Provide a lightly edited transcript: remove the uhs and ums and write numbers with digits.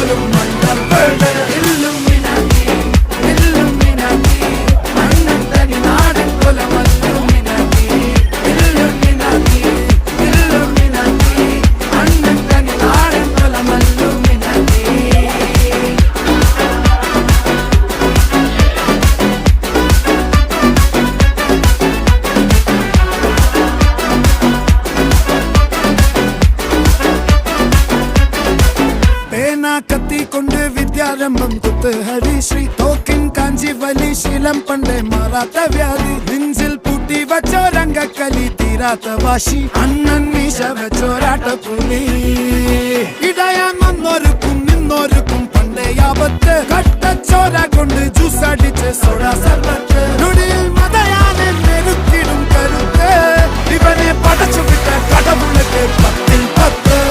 പോലും മണ്ടപ്പേട് Illuminati Illuminati അണ്ണൻ തനി നാടൻ കുലമല്ലുമിനാറ്റി ഇല്ലുമിനാറ്റി ഇല്ലുമിനാറ്റി അണ്ണൻ തനി നാടൻ കുലമല്ലുമിനാറ്റി. കത്തി കൊണ്ട് വിദ്യാരംഭം കുത്ത് ഹരിശ്രീ തോക്കിൻ കാഞ്ചി വലി ശീലം പണ്ടേ മാറാത്ത വ്യാധി നെഞ്ചിൽ പൂട്ടി വച്ചോരംഗക്കലി തീരാത്ത വാശി അണ്ണൻ മീശ വെച്ചോരാട്ട പുലി